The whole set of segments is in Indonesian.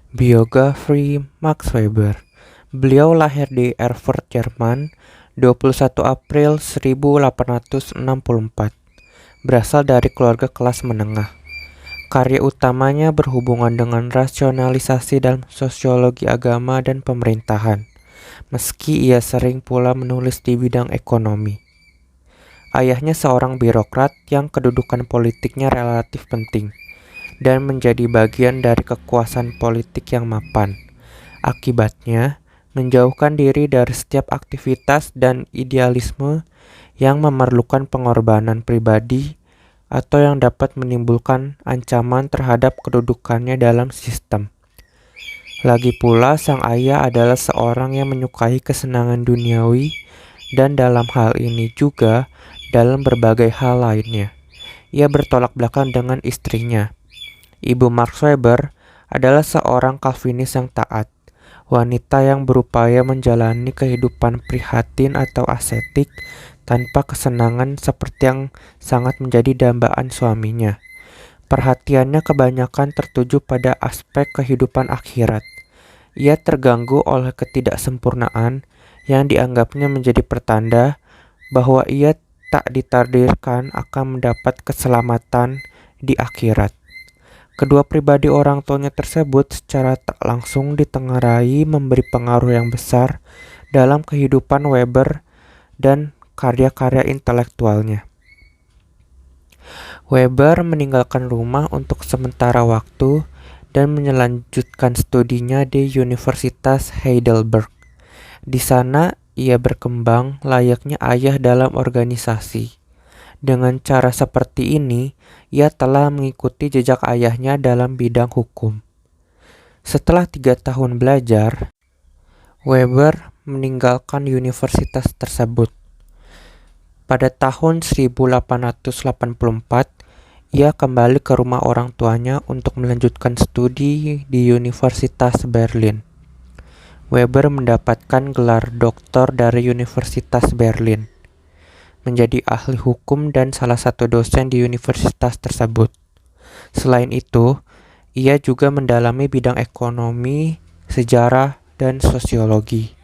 Biografi Max Weber. Beliau lahir di Erfurt, Jerman, 21 April 1864. Berasal dari keluarga kelas menengah. Karya utamanya berhubungan dengan rasionalisasi dalam sosiologi agama dan pemerintahan, meski ia sering pula menulis di bidang ekonomi. Ayahnya seorang birokrat yang kedudukan politiknya relatif penting dan menjadi bagian dari kekuasaan politik yang mapan. Akibatnya, menjauhkan diri dari setiap aktivitas dan idealisme yang memerlukan pengorbanan pribadi atau yang dapat menimbulkan ancaman terhadap kedudukannya dalam sistem. Lagi pula, sang ayah adalah seorang yang menyukai kesenangan duniawi dan dalam hal ini juga dalam berbagai hal lainnya. Ia bertolak belakang dengan istrinya. Ibu Max Weber adalah seorang Calvinis yang taat, wanita yang berupaya menjalani kehidupan prihatin atau ascetik tanpa kesenangan seperti yang sangat menjadi dambaan suaminya. Perhatiannya kebanyakan tertuju pada aspek kehidupan akhirat. Ia terganggu oleh ketidaksempurnaan yang dianggapnya menjadi pertanda bahwa ia tak ditakdirkan akan mendapat keselamatan di akhirat. Kedua pribadi orang tuanya tersebut secara tak langsung ditengarai memberi pengaruh yang besar dalam kehidupan Weber dan karya-karya intelektualnya. Weber meninggalkan rumah untuk sementara waktu dan melanjutkan studinya di Universitas Heidelberg. Di sana, ia berkembang layaknya ayah dalam organisasi. Dengan cara seperti ini, ia telah mengikuti jejak ayahnya dalam bidang hukum. Setelah 3 tahun belajar, Weber meninggalkan universitas tersebut. Pada tahun 1884, ia kembali ke rumah orang tuanya untuk melanjutkan studi di Universitas Berlin. Weber mendapatkan gelar doktor dari Universitas Berlin, menjadi ahli hukum dan salah satu dosen di universitas tersebut. Selain itu, ia juga mendalami bidang ekonomi, sejarah, dan sosiologi.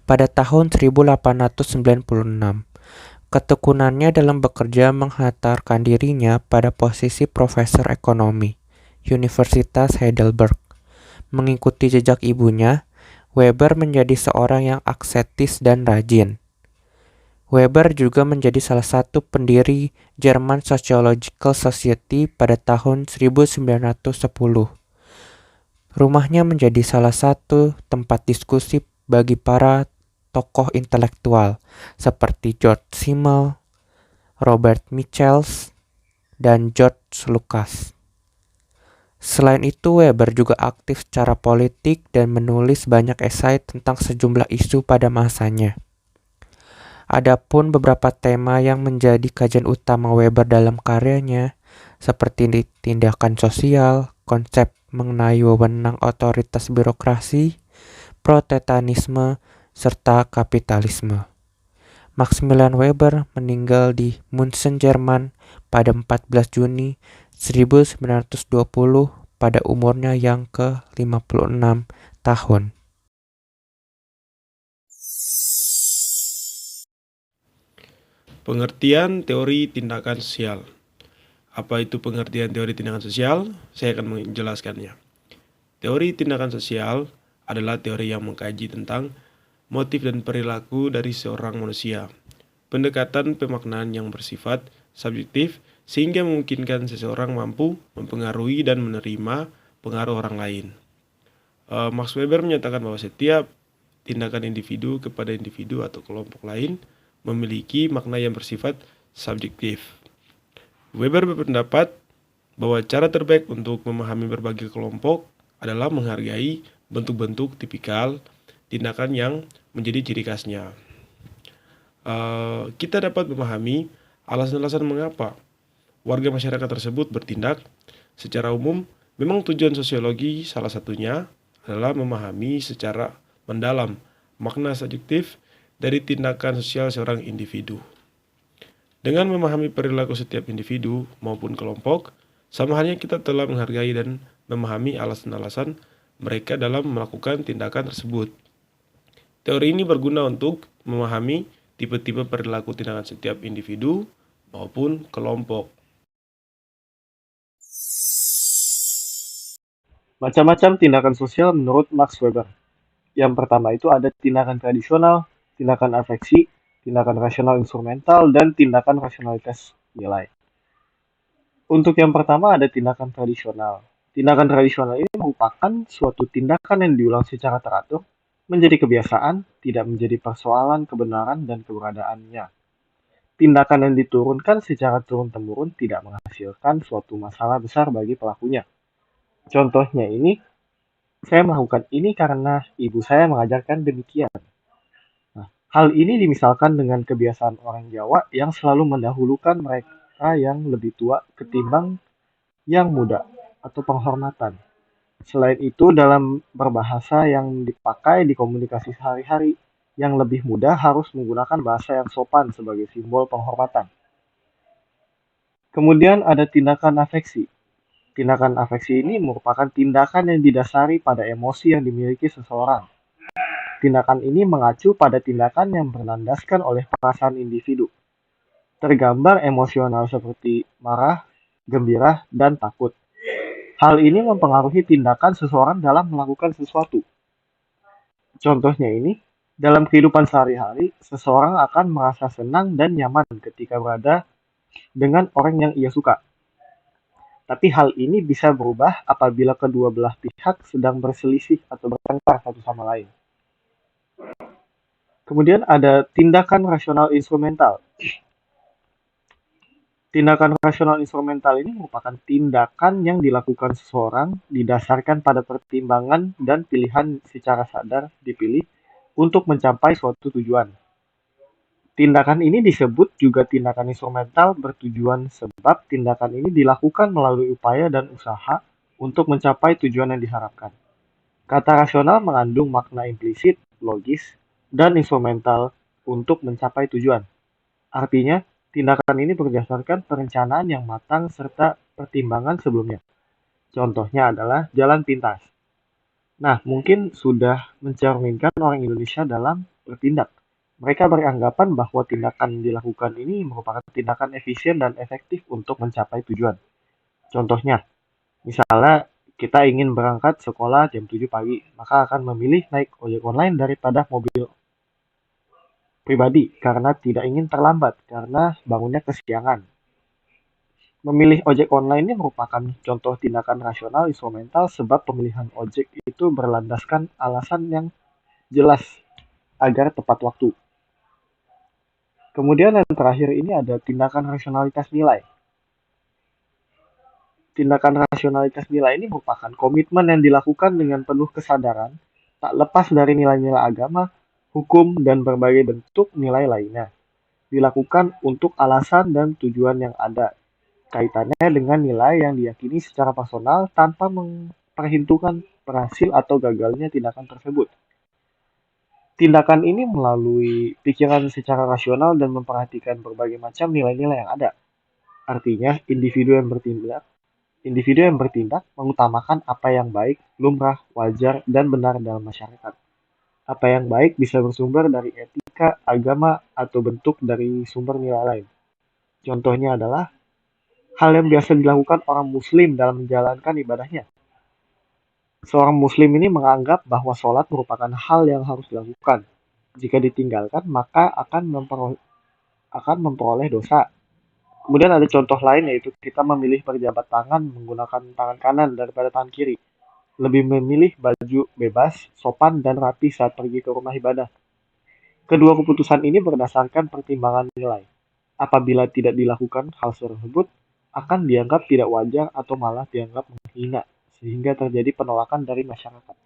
Pada tahun 1896, ketekunannya dalam bekerja menghantarkan dirinya pada posisi profesor ekonomi, Universitas Heidelberg. Mengikuti jejak ibunya, Weber menjadi seorang yang asketis dan rajin. Weber juga menjadi salah satu pendiri German Sociological Society pada tahun 1910. Rumahnya menjadi salah satu tempat diskusi bagi para tokoh intelektual seperti George Simmel, Robert Michels, dan George Lucas. Selain itu, Weber juga aktif secara politik dan menulis banyak esai tentang sejumlah isu pada masanya. Adapun beberapa tema yang menjadi kajian utama Weber dalam karyanya, seperti tindakan sosial, konsep mengenai wewenang otoritas birokrasi, protestanisme, serta kapitalisme. Maximilian Weber meninggal di München, Jerman pada 14 Juni 1920 pada umurnya yang ke-56 tahun. Pengertian teori tindakan sosial. Apa itu pengertian teori tindakan sosial? Saya akan menjelaskannya. Teori tindakan sosial adalah teori yang mengkaji tentang motif dan perilaku dari seorang manusia. Pendekatan pemaknaan yang bersifat subjektif sehingga memungkinkan seseorang mampu mempengaruhi dan menerima pengaruh orang lain. Max Weber menyatakan bahwa setiap tindakan individu kepada individu atau kelompok lain memiliki makna yang bersifat subjektif. Weber berpendapat bahwa cara terbaik untuk memahami berbagai kelompok adalah menghargai bentuk-bentuk tipikal tindakan yang menjadi ciri khasnya. Kita dapat memahami alasan-alasan mengapa warga masyarakat tersebut bertindak. Secara umum, memang tujuan sosiologi salah satunya adalah memahami secara mendalam makna subjektif dari tindakan sosial seorang individu. Dengan memahami perilaku setiap individu maupun kelompok, sama halnya kita telah menghargai dan memahami alasan-alasan mereka dalam melakukan tindakan tersebut. Teori ini berguna untuk memahami tipe-tipe perilaku tindakan setiap individu maupun kelompok. Macam-macam tindakan sosial menurut Max Weber. Yang pertama itu ada tindakan tradisional, tindakan afeksi, tindakan rasional instrumental, dan tindakan rasionalitas nilai. Untuk yang pertama ada tindakan tradisional. Tindakan tradisional ini merupakan suatu tindakan yang diulang secara teratur, menjadi kebiasaan, tidak menjadi persoalan kebenaran dan keberadaannya. Tindakan yang diturunkan secara turun-temurun tidak menghasilkan suatu masalah besar bagi pelakunya. Contohnya ini, saya melakukan ini karena ibu saya mengajarkan demikian. Nah, hal ini dimisalkan dengan kebiasaan orang Jawa yang selalu mendahulukan mereka yang lebih tua ketimbang yang muda atau penghormatan. Selain itu, dalam berbahasa yang dipakai di komunikasi sehari-hari, yang lebih muda harus menggunakan bahasa yang sopan sebagai simbol penghormatan. Kemudian ada tindakan afeksi. Tindakan afeksi ini merupakan tindakan yang didasari pada emosi yang dimiliki seseorang. Tindakan ini mengacu pada tindakan yang berlandaskan oleh perasaan individu. Tergambar emosional seperti marah, gembira, dan takut. Hal ini mempengaruhi tindakan seseorang dalam melakukan sesuatu. Contohnya ini, dalam kehidupan sehari-hari, seseorang akan merasa senang dan nyaman ketika berada dengan orang yang ia suka. Tapi hal ini bisa berubah apabila kedua belah pihak sedang berselisih atau bertengkar satu sama lain. Kemudian ada tindakan rasional instrumental. Tindakan rasional instrumental ini merupakan tindakan yang dilakukan seseorang didasarkan pada pertimbangan dan pilihan secara sadar dipilih untuk mencapai suatu tujuan. Tindakan ini disebut juga tindakan instrumental bertujuan sebab tindakan ini dilakukan melalui upaya dan usaha untuk mencapai tujuan yang diharapkan. Kata rasional mengandung makna implisit, logis, dan instrumental untuk mencapai tujuan. Artinya, tindakan ini berdasarkan perencanaan yang matang serta pertimbangan sebelumnya. Contohnya adalah jalan pintas. Nah, mungkin sudah mencerminkan orang Indonesia dalam bertindak. Mereka beranggapan bahwa tindakan yang dilakukan ini merupakan tindakan efisien dan efektif untuk mencapai tujuan. Contohnya, misalnya kita ingin berangkat sekolah jam 7 pagi, maka akan memilih naik ojek online daripada mobil pribadi karena tidak ingin terlambat karena bangunnya kesiangan. Memilih ojek online ini merupakan contoh tindakan rasional instrumental sebab pemilihan ojek itu berlandaskan alasan yang jelas agar tepat waktu. Kemudian yang terakhir ini ada tindakan rasionalitas nilai. Tindakan rasionalitas nilai ini merupakan komitmen yang dilakukan dengan penuh kesadaran, tak lepas dari nilai-nilai agama, hukum, dan berbagai bentuk nilai lainnya. Dilakukan untuk alasan dan tujuan yang ada, kaitannya dengan nilai yang diyakini secara personal tanpa memperhitungkan berhasil atau gagalnya tindakan tersebut. Tindakan ini melalui pikiran secara rasional dan memperhatikan berbagai macam nilai-nilai yang ada. Artinya, individu yang bertindak mengutamakan apa yang baik, lumrah, wajar, dan benar dalam masyarakat. Apa yang baik bisa bersumber dari etika, agama, atau bentuk dari sumber nilai lain. Contohnya adalah hal yang biasa dilakukan orang Muslim dalam menjalankan ibadahnya. Seorang Muslim ini menganggap bahwa sholat merupakan hal yang harus dilakukan. Jika ditinggalkan, maka akan memperoleh dosa. Kemudian ada contoh lain yaitu kita memilih berjabat tangan menggunakan tangan kanan daripada tangan kiri. Lebih memilih baju bebas, sopan, dan rapi saat pergi ke rumah ibadah. Kedua keputusan ini berdasarkan pertimbangan nilai. Apabila tidak dilakukan hal tersebut, akan dianggap tidak wajar atau malah dianggap menghina, sehingga terjadi penolakan dari masyarakat.